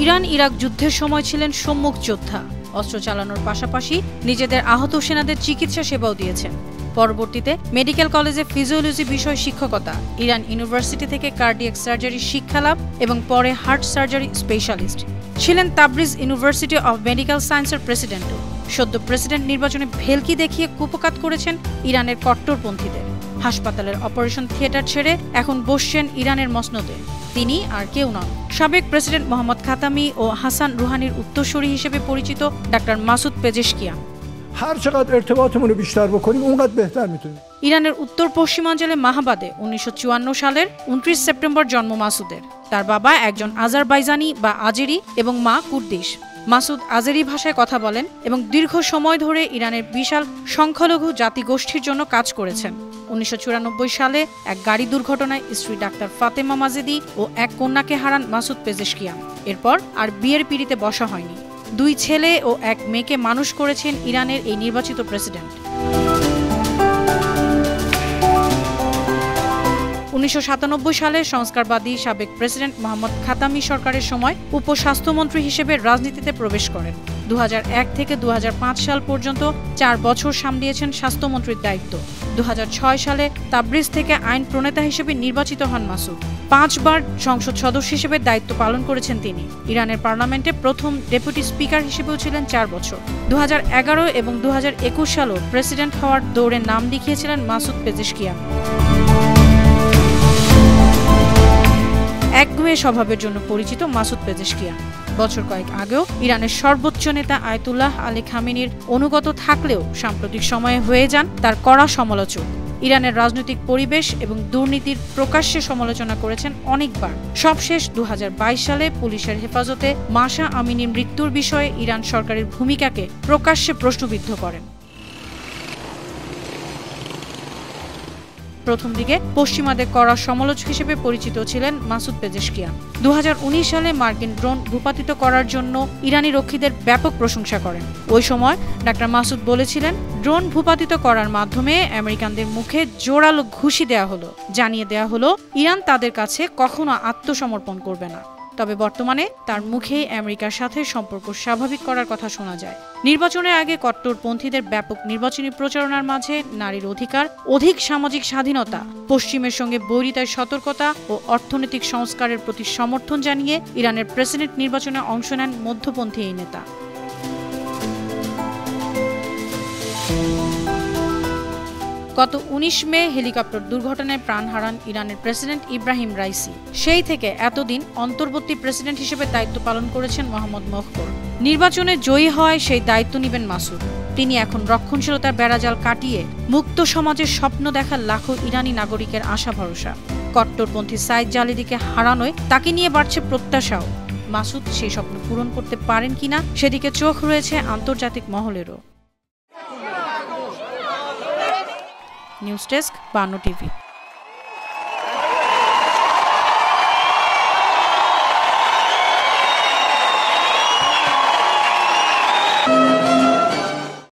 Iran Iraq যুদ্ধের সময় ছিলেন সম্মুখ যোদ্ধা। অস্ত্র চালানোর পাশাপাশি নিজেদের আহত সেনাদের চিকিৎসা সেবাও দিয়েছেন। পরবর্তীতে মেডিকেল কলেজে ফিজিওলজি বিষয় শিক্ষকতা, ইরান ইউনিভার্সিটি থেকে কার্ডিয়াক সার্জারি শিক্ষালাভ এবং পরে হার্ট সার্জারি স্পেশালিস্ট ছিলেন। তাবরিজ ইউনিভার্সিটি অব মেডিকেল সায়েন্সের প্রেসিডেন্টও। সদ্য প্রেসিডেন্ট নির্বাচনে ভেলকি দেখিয়ে কুপকাত করেছেন ইরানের কট্টরপন্থীদের। হাসপাতালের অপারেশন থিয়েটার ছেড়ে এখন বসছেন ইরানের মসনদে। তিনি আর কেউ নন, সাবেক প্রেসিডেন্ট মোহাম্মদ খাতামি ও হাসান রুহানির উত্তরসূরি হিসেবে পরিচিত ডাক্তার মাসুদ পেজেশকিয়ান। ইরানের উত্তর পশ্চিমাঞ্চলে মাহাবাদে 1954 সালের 29 সেপ্টেম্বর জন্ম মাসুদের। তার বাবা একজন আজারবাইজানি বা আজেরি এবং মা কুর্দিশ। মাসুদ আজেরি ভাষায় কথা বলেন এবং দীর্ঘ সময় ধরে ইরানের বিশাল সংখ্যালঘু জাতিগোষ্ঠীর জন্য কাজ করেছেন। 1994 সালে এক গাড়ি দুর্ঘটনায় স্ত্রী ডাক্তার ফাতেমা মাজেদি ও এক কন্যাকে হারান মাসুদ পেজেশকিয়ান। এরপর আর বিয়ের পিঁড়িতে বসা হয়নি। 2 ছেলে ও 1 মেয়েকে মানুষ করেছেন ইরানের এই নির্বাচিত প্রেসিডেন্ট। 1997 সালে সংস্কারবাদী সাবেক প্রেসিডেন্ট মোহাম্মদ খাতামি সরকারের সময় উপস্বাস্থ্যমন্ত্রী হিসেবে রাজনীতিতে প্রবেশ করেন। 2001 থেকে 2005 সাল পর্যন্ত 4 বছর সামলিয়েছেন স্বাস্থ্যমন্ত্রীর দায়িত্ব। 2006 সালে তাবরিজ থেকে আইন প্রণেতা হিসেবে নির্বাচিত হন মাসুদ। 5 বার সংসদ সদস্য হিসেবে দায়িত্ব পালন করেছেন তিনি। ইরানের পার্লামেন্টে প্রথম ডেপুটি স্পিকার হিসেবেও ছিলেন 4 বছর। 2011 এবং 2021 সালেও প্রেসিডেন্ট হওয়ার দৌড়ে নাম লিখিয়েছিলেন মাসুদ পেজেশকিয়ান। একগুঁয়ে স্বভাবের জন্য পরিচিত মাসুদ পেজেশকিয়ান বছর কয়েক আগেও ইরানের সর্বোচ্চ নেতা আয়াতুল্লাহ আলী খামেনির অনুগত থাকলেও সাম্প্রতিক সময়ে হয়ে যান তার কড়া সমালোচক। ইরানের রাজনৈতিক পরিবেশ এবং দুর্নীতির প্রকাশ্যে সমালোচনা করেছেন অনেকবার। সবশেষ 2022 সালে পুলিশের হেফাজতে মাশা আমিনির মৃত্যুর বিষয়ে ইরান সরকারের ভূমিকাকে প্রকাশ্যে প্রশ্নবিদ্ধ করেন। প্রথম দিকে পশ্চিমাদের কড়া সমালোচক হিসেবে পরিচিত ছিলেন মাসুদ পেজেশকিয়ান। 2019 সালে মার্কিন ড্রোন ভূপাতিত করার জন্য ইরানি রক্ষীদের ব্যাপক প্রশংসা করেন। ওই সময় ডাক্তার মাসুদ বলেছিলেন, ড্রোন ভূপাতিত করার মাধ্যমে আমেরিকানদের মুখে জোরালো ঘুষি দেয়া হলো, জানিয়ে দেয়া হলো ইরান তাদের কাছে কখনো আত্মসমর্পণ করবে না। তবে বর্তমানে তার মুখেই আমেরিকার সাথে সম্পর্ক স্বাভাবিক করার কথা শোনা যায়। নির্বাচনের আগে কট্টরপন্থীদের ব্যাপক নির্বাচনী প্রচারণার মাঝে নারীর অধিকার, অধিক সামাজিক স্বাধীনতা, পশ্চিমের সঙ্গে বৈরিতার সতর্কতা ও অর্থনৈতিক সংস্কারের প্রতি সমর্থন জানিয়ে ইরানের প্রেসিডেন্ট নির্বাচনে অংশ নেন মধ্যপন্থী এই নেতা। গত 19 মে হেলিকপ্টার দুর্ঘটনায় প্রাণ হারান ইরানের প্রেসিডেন্ট ইব্রাহিম রাইসি। সেই থেকে এতদিন অন্তর্বর্তী প্রেসিডেন্ট হিসেবে দায়িত্ব পালন করেছেন মোহাম্মদ মোখবর। নির্বাচনে জয়ী হয় সেই দায়িত্ব নেবেন মাসুদ। তিনি এখন রক্ষণশীলতার বেড়াজাল কাটিয়ে মুক্ত সমাজের স্বপ্ন দেখার লাখো ইরানি নাগরিকের আশা ভরসা। কট্টরপন্থী সাইদ জালিদিকে হারানোয় তাকে নিয়ে বাড়ছে প্রত্যাশাও। মাসুদ সেই স্বপ্ন পূরণ করতে পারেন কিনা সেদিকে চোখ রয়েছে আন্তর্জাতিক মহলেরও। নিউজ ডেস্ক, বানো টিভি।